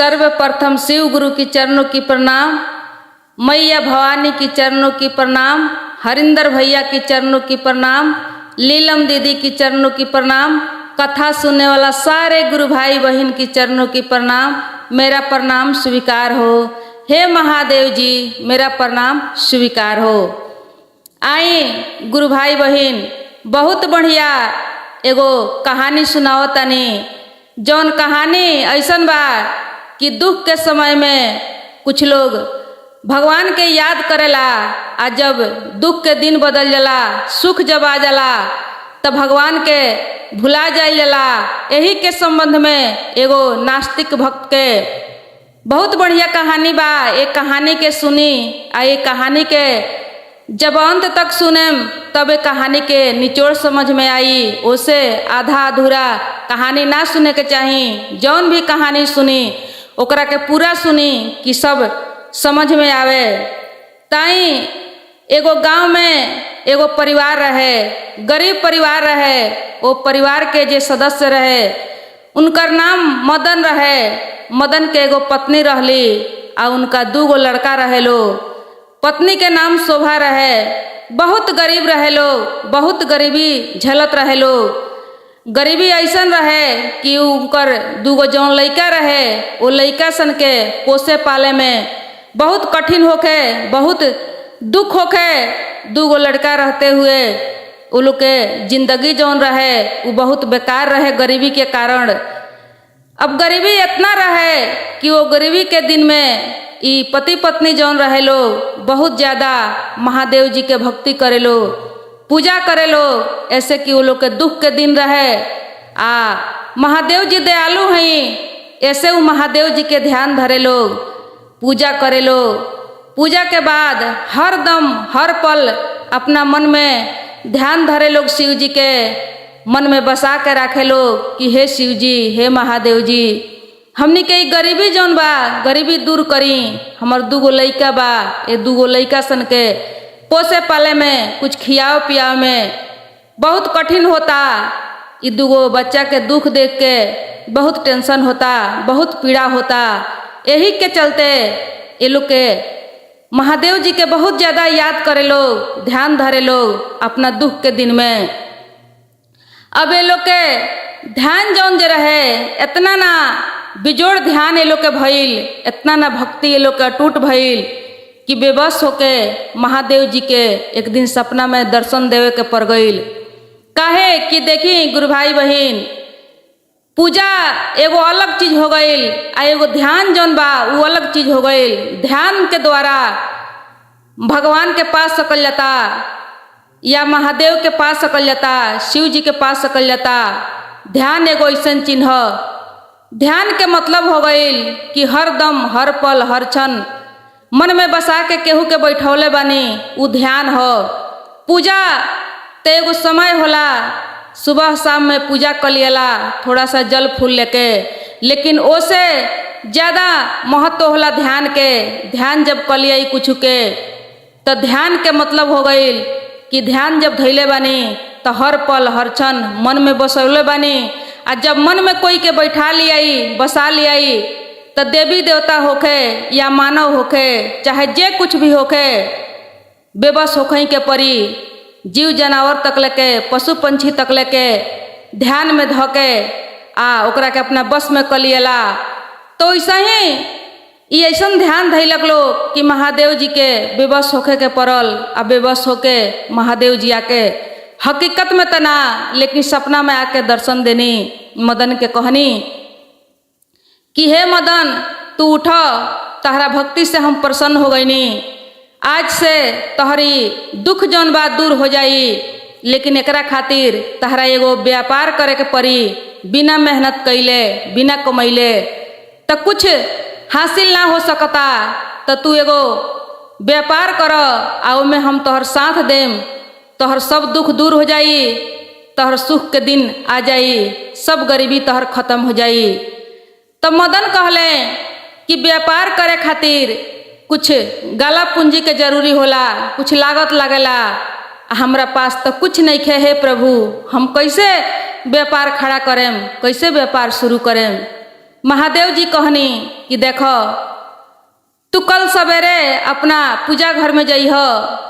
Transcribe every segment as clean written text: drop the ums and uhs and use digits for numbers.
सर्वप्रथम शिव गुरु की चरणों की प्रणाम, मैया भवानी की चरणों की प्रणाम, हरिंदर भैया की चरणों की प्रणाम, लीलम दीदी की चरणों की प्रणाम, कथा सुनने वाला सारे गुरु भाई बहन की चरणों की प्रणाम। मेरा प्रणाम स्वीकार हो। हे महादेव जी, मेरा प्रणाम स्वीकार हो। आए गुरु भाई बहन, बहुत बढ़िया एगो कहानी सुनाओ तनी। जौन कहानी ऐसन बा कि दुख के समय में कुछ लोग भगवान के याद करेला, आ जब दुख के दिन बदल जाला, सुख जब आ जाला तब भगवान के भुला जाइल जाला। यही के संबंध में एगो नास्तिक भक्त के बहुत बढ़िया कहानी बा। एक कहानी के सुनी आ ये कहानी के जब अंत तक सुनेम तब एक कहानी के निचोड़ समझ में आई। उसे आधा अधूरा कहानी ना सुने के चाही। जौन भी कहानी सुनी ओकरा के पूरा सुनी कि सब समझ में आवे। ताई एगो गांव में एगो परिवार रहे, गरीब परिवार रहे। वो परिवार के जे सदस्य रहे उनकर नाम मदन रहे। मदन के एगो पत्नी रहली आ उनका दूगो लड़का रहे लो। पत्नी के नाम शोभा रहे। बहुत गरीब रहे लोग, बहुत गरीबी झेलत रहे लोग। गरीबी ऐसन रहे कि उनकर दूगो जौन लड़का रहे वो लड़का सन के पोसे पाले में बहुत कठिन होके, बहुत दुख होके। दूगो लड़का रहते हुए वो लोग के जिंदगी जौन रहे वो बहुत बेकार रहे गरीबी के कारण। अब गरीबी इतना रहे कि वो गरीबी के दिन में ई पति पत्नी जौन रहे लो बहुत ज़्यादा महादेव जी के भक्ति करे लो, पूजा करे लो, ऐसे कि वो लोग के दुख के दिन रहे। आ महादेव जी दयालु हैं, ऐसे वो महादेव जी के ध्यान धरे लोग, पूजा करे लो। पूजा के बाद हर दम हर पल अपना मन में ध्यान धरे लोग, शिव जी के मन में बसा के रखे लोग कि हे शिव जी, हे महादेव जी, हमनी के गरीबी जौन बा गरीबी दूर करी। हमार दूगो लइका बा, ये दूगो लइका सन के पोसे पाले में, कुछ खियाओ पियाओ में बहुत कठिन होता। ये दूगो बच्चा के दुख देख के बहुत टेंशन होता, बहुत पीड़ा होता। यही के चलते ये लोग के महादेव जी के बहुत ज़्यादा याद करे लोग, ध्यान धरे लोग अपना दुख के दिन में। अब ये लोग के ध्यान जौन जे रहे इतना ना बिजोड़ ध्यान ये लोग के भइल, इतना ना भक्ति ये लोग के अटूट भइल कि बेबस होके महादेव जी के एक दिन सपना में दर्शन देवे के पड़ गईल। काहे कि देखी गुरु भाई बहन, पूजा एगो अलग चीज हो गईल आ एगो ध्यान जौन बा वो अलग चीज हो गईल। ध्यान के द्वारा भगवान के पास सकल जाता या महादेव के पास सकल जाता, शिव जी के पास सकल जाता। ध्यान एगो ऐसन चिन्ह, ध्यान के मतलब हो गईल कि हर दम हर पल हर क्षण मन में बसा के केहू के बैठौले बानी, वो ध्यान हो। पूजा ते एगो समय होला, सुबह शाम में पूजा कर लियला थोड़ा सा जल फूल लेके, लेकिन ओसे ज़्यादा महत्व होला ध्यान के। ध्यान जब कर लिया कुछ के तो ध्यान के मतलब हो गईल कि ध्यान जब धैले बानी तो हर पल हर क्षण मन में बसौले बानी। आ जब मन में कोई के बैठा लियाई, बसा लियाई, तो देवी देवता होके या मानव होके चाहे जे कुछ भी होके बेबस होखई के परी। जीव जानवर तक लेके, पशु पंछी तक लेके ध्यान में धके आ ओकरा के अपना बस में कर लियला। तो ऐसा ही ये ऐसा ध्यान धैलक लोग कि महादेव जी के बेबस होके के पड़ल। आ बेबस होके महादेव जी आके हकीकत में तना लेकिन सपना में आके दर्शन देनी। मदन के कहनी कि हे मदन, तू उठ, तहरा भक्ति से हम प्रसन्न हो गईनी। आज से तोहरी दुख जौन बा दूर हो जाई, लेकिन एकरा खातिर तहरा एगो व्यापार करे के पड़ी। बिना मेहनत कैले, बिना कमैले तो कुछ हासिल ना हो सकता। तो तू एगो व्यापार कर आ ओमे हम तोहर साथ देम, तोहर सब दुख दूर हो जाई, तोहर सुख के दिन आ जाई, सब गरीबी तोहर खत्म हो जाई। तो मदन कहले कि व्यापार करे खातिर कुछ गाला पूंजी के जरूरी होला, कुछ लागत लागेला। हमरा पास तो कुछ नहीं खे। हे प्रभु, हम कैसे व्यापार खड़ा करें, कैसे व्यापार शुरू करें? महादेव जी कहनी कि देखो तू कल सवेरे अपना पूजा घर में जइह,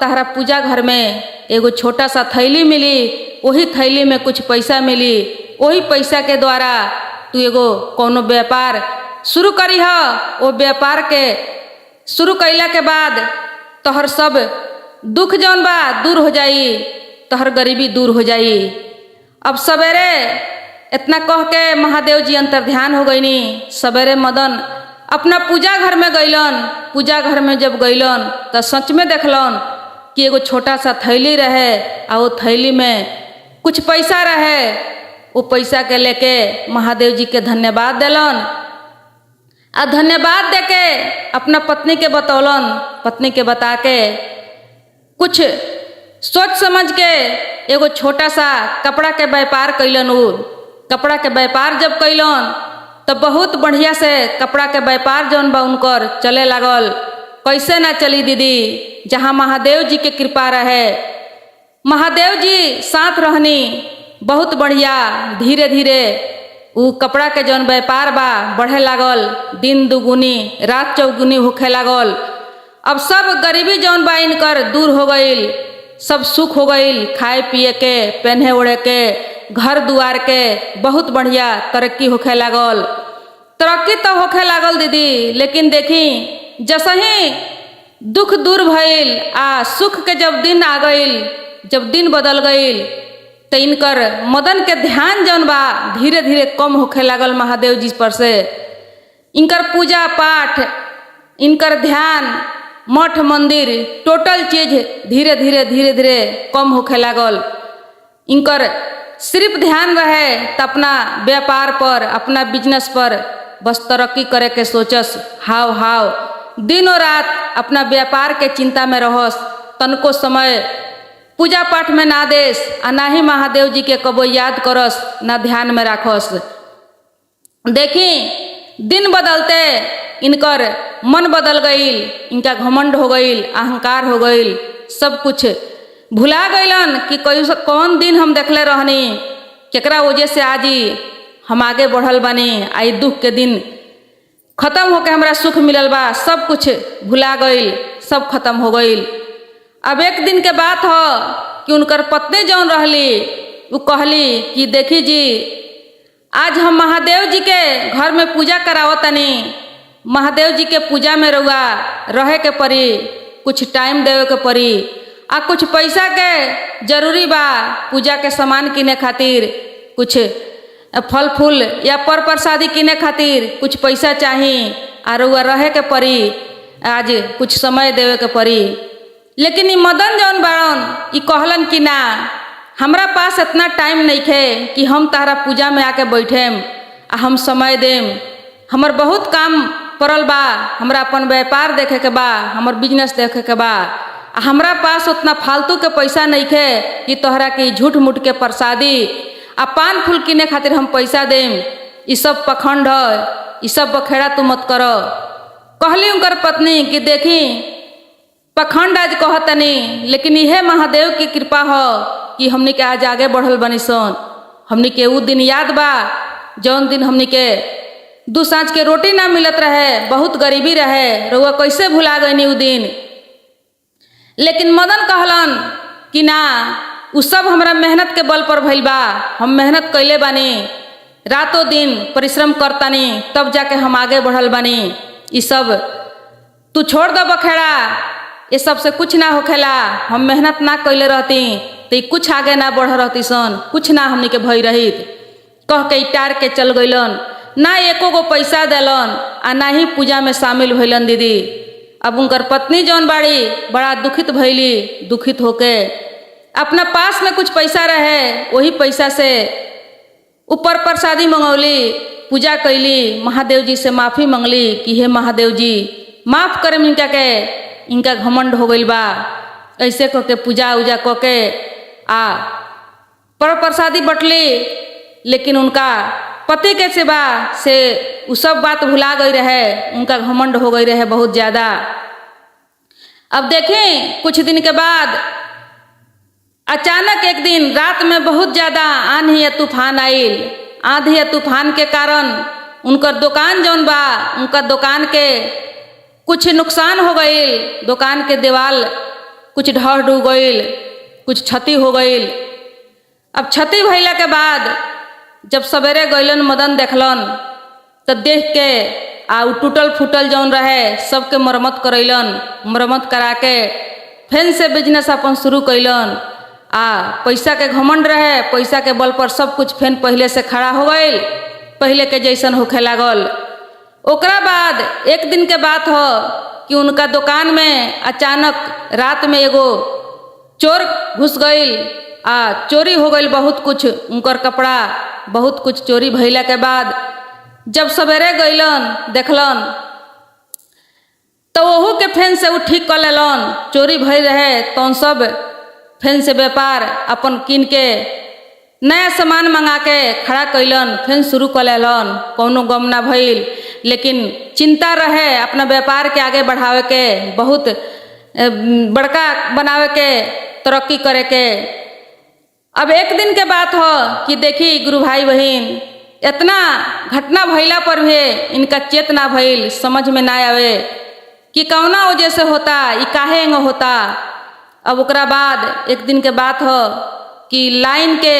तहरा पूजा घर में एगो छोटा सा थैली मिली, वही थैली में कुछ पैसा मिली, वही पैसा के द्वारा तू एगो कोनो व्यापार शुरू करीह। वो व्यापार के शुरू कैला के बाद तोहर सब दुख जौन बा दूर हो जाई, तोहर गरीबी दूर हो जाई। अब सवेरे इतना कह के महादेव जी अंतर ध्यान हो गईनी। सवेरे मदन अपना पूजा घर में गईलन। पूजा घर में जब गईलन तो सच में देखलन कि एगो छोटा सा थैली रहे और वो थैली में कुछ पैसा रहे। वो पैसा के लेके महादेव जी के धन्यवाद दिलन आ धन्यवाद देके अपना पत्नी के बतौलन। पत्नी के बता के कुछ सोच समझ के एगो छोटा सा कपड़ा के व्यापार कैलन। उ कपड़ा के व्यापार जब कैलन तो बहुत बढ़िया से कपड़ा के व्यापार जौन बा उनकर चले लागल। कैसे ना चली दीदी, जहाँ महादेव जी के कृपा रहे। महादेव जी साथ रहनी, बहुत बढ़िया। धीरे धीरे उ कपड़ा के जौन व्यापार बा बढ़े लागल। दिन दुगुनी रात चौगुनी होखे लागल। अब सब गरीबी जौन बा इनकर दूर हो गईल, सब सुख हो गईल। खाए पिए के, पहने ओढ़े के, घर दुआर के बहुत बढ़िया तरक्की होखे लागल। तरक्की तो होखे लागल दीदी, लेकिन देखी जैसे ही दुख दूर भइल आ सुख के जब दिन आ गईल, जब दिन बदल गईल तो इनकर मदन के ध्यान जौन बा धीरे धीरे कम होखे लागल महादेव जी पर से। इनकर पूजा पाठ, इनकर ध्यान, मठ मंदिर, टोटल चीज धीरे धीरे धीरे धीरे कम होखे लागल। इनकर सिर्फ ध्यान रहे तो अपना व्यापार पर, अपना बिजनेस पर बस तरक्की करे के सोचस। हाव हाव दिनों रात अपना व्यापार के चिंता में रहस। तनको समय पूजा पाठ में ना देस आ ना ही महादेव जी के कबो याद करस, ना ध्यान में राखस। देखी दिन बदलते इनकर मन बदल गईल, इनका घमंड हो गईल, अहंकार हो गईल, सब कुछ भुला गईलन कि कौन दिन हम देखले रहनी, केकरा वजह से आज ही हम आगे बढ़ल बानी। आई दुख के दिन खत्म होके हमरा सुख मिलल बा, सब कुछ भुला गईल, सब खत्म हो गईल। अब एक दिन के बात हो कि उनकर पत्नी जौन रहली वो कहली कि देखी जी, आज हम महादेव जी के घर में पूजा करावतनी। महादेव जी के पूजा में रहुआ रहे के पड़ी, कुछ टाइम देवे के पड़ी आ कुछ पैसा के जरूरी बा। पूजा के सामान किने खातिर, कुछ फल फूल या पर प्रसादी किने खातिर कुछ पैसा चाही आ रहुआ रहे के पड़ी, आज कुछ समय देवे के पड़ी। लेकिन ई मदन जौन बाड़न ई कहलन कि ना, हमरा पास इतना टाइम नहीं खे कि हम तारा पूजा में आके बैठेम आ हम समय देम। हमर बहुत काम पड़ल बा, हमरा अपन व्यापार देखे के बा, हमर बिजनेस देखे के बा। हमरा पास उतना फालतू के पैसा नहीं खे कि तोहरा के झूठ मूठ के प्रसादी आ पान फूल किने खातिर हम पैसा देम। ई सब पखंड है, ई सब बखेड़ा तू मत करो। कहली उनकर पत्नी कि देखी पखंड आज कहतनी, लेकिन यह महादेव की कृपा हो कि हमनी के आज आगे बढ़ल बनी सन। हमनी के वो दिन याद बा जौन दिन हमनी के दू सांझ के रोटी ना मिलत रहे, बहुत गरीबी रहे, रउआ कैसे भुला गईनी उ दिन। लेकिन मदन कहलन कि ना, उ सब हमरा मेहनत के बल पर भइल बा। हम मेहनत कैले बानी, रातों दिन परिश्रम करतानी, तब जाके हम आगे बढ़ल बानी। ये सब तू छोड़ दो बखेड़ा, ये सब से कुछ ना होखेला। हम मेहनत ना कैले रहती तो कुछ आगे ना बढ़ रहती सन, कुछ ना हमनी के भई रही। कह के टार के चल गईलन, ना एको गो पैसा देलन आ ना ही पूजा में शामिल भइलन दीदी। अब उनकर पत्नी जौन बाड़ी बड़ा दुखित भइली। दुखित होके अपना पास में कुछ पैसा रहे, वही पैसा से ऊपर प्रसादी मंगौली, पूजा कैली, महादेव जी से माफ़ी मंगली कि हे महादेव जी माफ़ करें इनका के, इनका घमंड हो गईल बा। ऐसे कह के पूजा उजा कह के आ पर प्रसादी बटली। लेकिन उनका पति के सेवा से वो सब बात भुला गई रहे, उनका घमंड हो गई रहे बहुत ज़्यादा। अब देखें कुछ दिन के बाद अचानक एक दिन रात में बहुत ज़्यादा आंधी या तूफान आयल। आंधी या तूफान के कारण उनकर दुकान जौन बा उनका दुकान के कुछ नुकसान हो गईल, दुकान के दीवाल कुछ ढह डूब गईल, कुछ क्षति हो गईल। अब क्षति भइला के बाद जब सवेरे गईलन मदन देखलन तो देख के उ टूटल फूटल जौन रहे सबके मरम्मत करैलन, मरम्मत करा के फिर से बिजनेस अपन शुरू कैलन। पैसा के घमंड रहे, पैसा के बल पर सब कुछ फिर पहले से खड़ा हो गईल, पहले के जैसन होखे लागल। ओकरा बाद एक दिन के बात हो कि उनका दुकान में अचानक रात में एगो चोर घुस गईल, चोरी हो गईल बहुत कुछ, उनकर कपड़ा बहुत कुछ चोरी भइला के बाद जब सवेरे गईलन देखलन तो वहू के फेन से उ ठीक कर लेलन। चोरी भई रहे तो सब फेन से व्यापार अपन किन के नया सामान मंगा के खड़ा कैलन, फिर शुरू कर लेलन। कौनो गम ना भइल, लेकिन चिंता रहे अपना व्यापार के आगे बढ़ावे के, बहुत बड़का बनावे के, तरक्की करे के। अब एक दिन के बात हो कि देखी गुरु भाई बहन, इतना घटना भइला पर भी इनका चेत ना भइल, समझ में ना आवे कि कौना वजह से होता, ये काहे एंग होता। अब ओकरा बाद एक दिन के बात हो कि लाइन के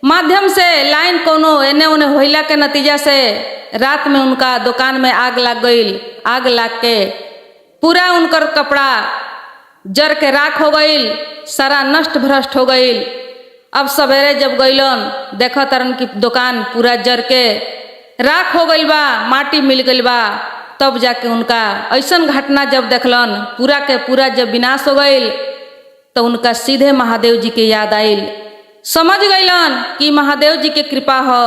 माध्यम से लाइन कोनो एने ओने होइला के नतीजा से रात में उनका दुकान में आग लग गईल। आग लग के पूरा उनकर कपड़ा जर के राख हो गईल, सारा नष्ट भ्रष्ट हो गईल। अब सवेरे जब गईलन देखा तरन की दुकान पूरा जर के राख हो गईल बा, माटी मिल गईल बा। तब जाके उनका ऐसन घटना जब देखलन पूरा के पूरा जब विनाश हो गईल तो उनका सीधे महादेव जी के याद आईल। समझ गईलन कि महादेव जी के कृपा हो,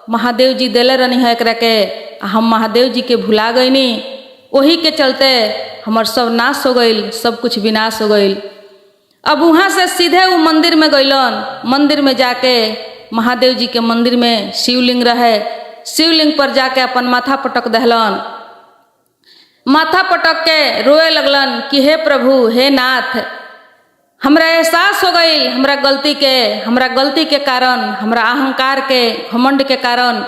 महादेव जी देले रहनी है एकरा के, हम महादेव जी के भुला गईनी, वही के चलते हमार सब नाश हो गईल, सब कुछ विनाश हो गईल। अब वहाँ से सीधे वो मंदिर में गईलन। मंदिर में जाके महादेव जी के मंदिर में शिवलिंग रहे, शिवलिंग पर जाके अपन माथा पटक दहलन। माथा पटक के रोए लगलन कि हे प्रभु, हे नाथ, हमरा एहसास हो गई हमरा गलती के कारण, हमरा अहंकार के घमंड के कारण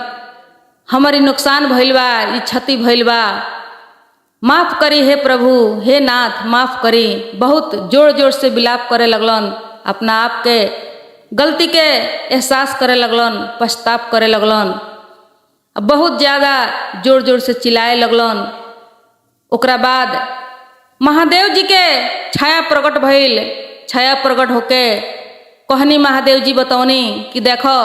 हमारी नुकसान भइल बा, ई क्षति भइल बा, माफ करी हे प्रभु, हे नाथ माफ करी। बहुत जोर जोर से विलाप करे लगलन, अपना आप के गलती के एहसास करे लगलन, पछताप करे लगलन, बहुत ज़्यादा जोर जोर से चिल्लाए लगलन। ओकरा बाद महादेव जी के छाया प्रकट भइल। छाया प्रकट होके कहनी महादेव जी बतौनी कि देखो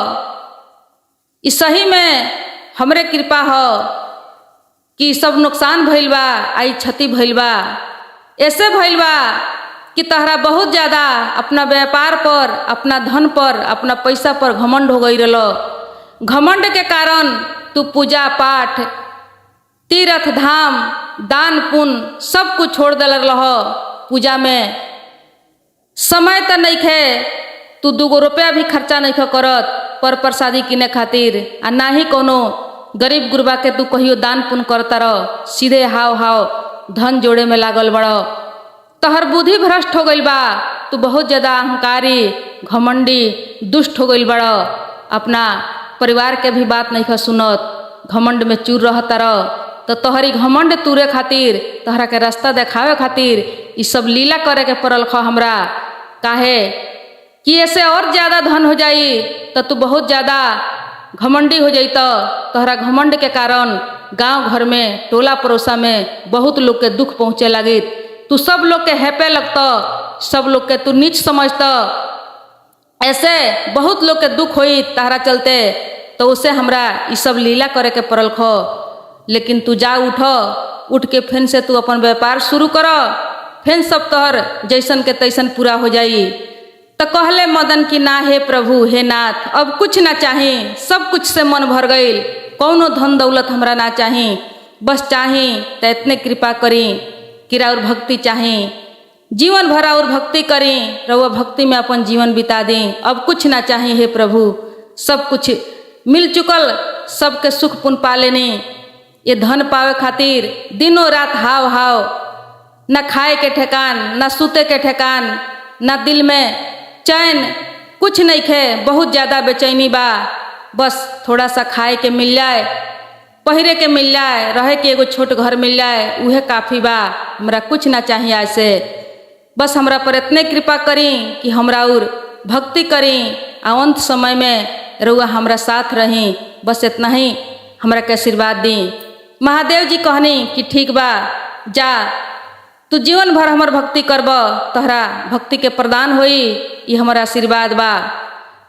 इस सही में हमरे कृपा हो कि सब नुकसान भइल बा, आई क्षति भइल बा, ऐसे भइल बा कि तहरा बहुत ज़्यादा अपना व्यापार पर, अपना धन पर, अपना पैसा पर घमंड हो गई रलो। घमंड के कारण तू पूजा पाठ, तीर्थ धाम, दान पुण्य सब कुछ छोड़ दिल रहो। पूजा में समय तो नहीं खे, तू 2 रुपया भी खर्चा नहीं खे करत पर प्रसादी किने खातिर, आ ना ही कोनो गरीब गुरबा के तू कहियो दान पुण्य करता रह। सीधे हाव धन जोड़े में लागल बड़ो। तहर बुद्धि भ्रष्ट हो गई बा, तू बहुत ज़्यादा अहंकारी, घमंडी, दुष्ट हो गई बड़ो। अपना परिवार के भी बात नहीं खे सुनत, घमंड में चूर रहता रह। तो तोहरी घमंड तूरे खातिर, तोहरा के रास्ता देखावे खातिर ये सब लीला करे के पड़ल ख हमरा। काहे कि ऐसे और ज़्यादा धन हो जाई तो तू बहुत ज़्यादा घमंडी हो जाई। तो तोहरा घमंड के कारण गांव घर में, टोला पड़ोसा में बहुत लोग के दुख पहुँचे लगी। तू सब लोग के हेपे लगता, सब लोग के तू नीच समझता, ऐसे बहुत लोग के दुख होई तहरा चलते। तो उसे हमरा ये सब लीला करे के पड़ल खो। लेकिन तू जा उठ के फिर से तू अपन व्यापार शुरू कर, फिर सब तोहर जैसन के तैसन पूरा हो जाई। तो कहले मदन कि ना हे प्रभु, हे नाथ, अब कुछ ना चाही, सब कुछ से मन भर गईल, कौनो धन दौलत हमरा ना चाही, बस चाही तो इतने कृपा करी कि और भक्ति चाही, जीवन भर और भक्ति करी, रउआ भक्ति में अपन जीवन बिता दी। अब कुछ ना चाही हे प्रभु, सब कुछ मिल चुकल, सबके सुख पुण्य पा लेनी। ये धन पावे खातिर दिनों रात हाव न खाए के ठेकान, न सूते के ठेकान, न दिल में चैन, कुछ नहीं खे, बहुत ज़्यादा बेचैनी बा। बस थोड़ा सा खाए के मिल जाए पहिरे के मिल जाए, रहे के एगो छोट घर मिल जाए, उहे काफ़ी बा। हमरा कुछ ना चाहिए ऐसे, बस हमरा पर इतने कृपा करी कि हमरा और भक्ति करी, अंत समय में रउआ हमरा साथ रही। बस इतना ही हमरा के आशीर्वाद दी। महादेव जी कहनी कि ठीक बा, जा तू जीवन भर हमर भक्ति करब, तोहरा भक्ति के प्रदान होई, ये हमारा आशीर्वाद बा।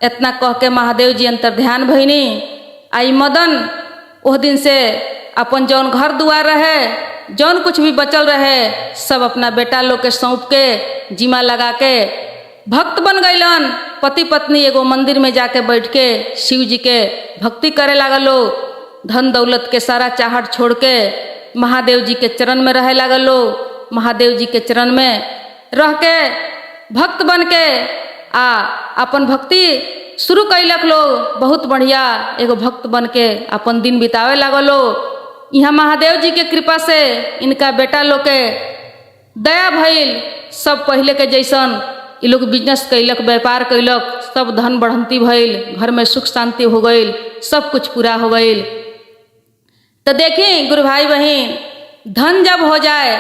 इतना कह के महादेव जी अंतर ध्यान भइनी। आई मदन ओह दिन से अपन जौन घर दुआर रहे, जौन कुछ भी बचल रहे, सब अपना बेटा लोग के सौंप के जिम्मा लगा के भक्त बन गईलन। पति पत्नी एगो मंदिर में जाके बैठ के शिव जी के भक्ति करे लागलो। धन दौलत के सारा चाहत छोड़ के महादेव जी के चरण में रहे लागलो। महादेव जी के चरण में रह के भक्त बन के आ अपन भक्ति शुरू कैलक लोग। बहुत बढ़िया एगो भक्त बन के अपन दिन बितावे लागलो। यहाँ महादेव जी के कृपा से इनका बेटा लोग के दया भइल। सब पहले के जैसन ये लोग बिजनेस कैलक, व्यापार कैलक, सब धन बढ़ंती भइल, घर में सुख शांति हो गईल, सब कुछ पूरा हो गईल। तो देखी गुरु भाई बहन, धन जब हो जाए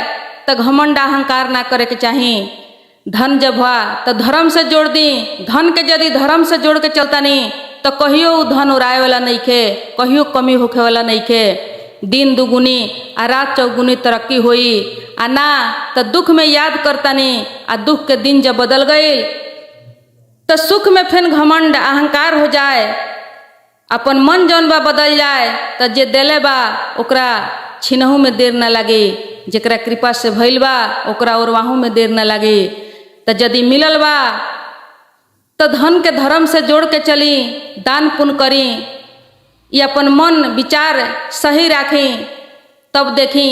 तो घमंड अहंकार ना करे के चाहिए। धन जब हुआ तो धर्म से जोड़ दी। धन के यदि धर्म से जोड़ के चलता नहीं तो कहियो धन उड़ाए वाला नहीं खे, कहियो कमी होखे वाला नहीं खे। दिन दुगुनी आ रात चौगुनी तरक्की होई। आ ना तो दुख में याद करता नहीं, आ दुख के दिन जब बदल गई तो सुख में फिर घमंड अहंकार हो जाए। अपन मन जौन बा बदल जाए तो जे देले बा ओकरा छिनहू में देर न लगे, जेकरा कृपा से भइल बा ओकरा ओरवाहू में देर न लगे। तो यदि मिलल बा तो धन के धर्म से जोड़ के चली, दान पुण्य करी, ये अपन मन विचार सही राखी, तब देखी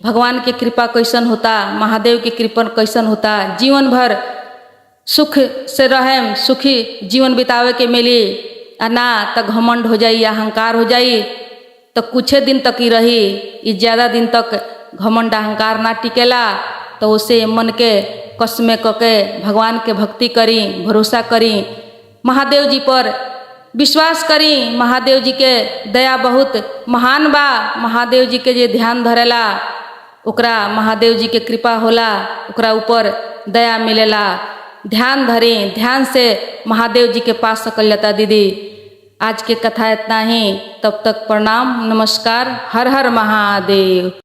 भगवान की कृपा कैसन होता, महादेव की कृपा कैसन होता। जीवन भर सुख से रहें, सुखी जीवन बितावे के मिली। आ ना तो घमंड हो जाई, अहंकार हो जाई तो कुछ दिन तक ही रही। ये ज़्यादा दिन तक घमंड अहंकार ना टिकेला। तो उसे मन के कस में कके भगवान के भक्ति करी, भरोसा करी, महादेव जी पर विश्वास करी। महादेव जी के दया बहुत महान बा। महादेव जी के जे ध्यान धरेला ओकरा महादेव जी के कृपा होला, ओकरा ऊपर दया मिलेला। ध्यान धरी, ध्यान से महादेव जी के पास सकल जाता। दीदी आज के कथा इतना ही, तब तक प्रणाम, नमस्कार, हर हर महादेव।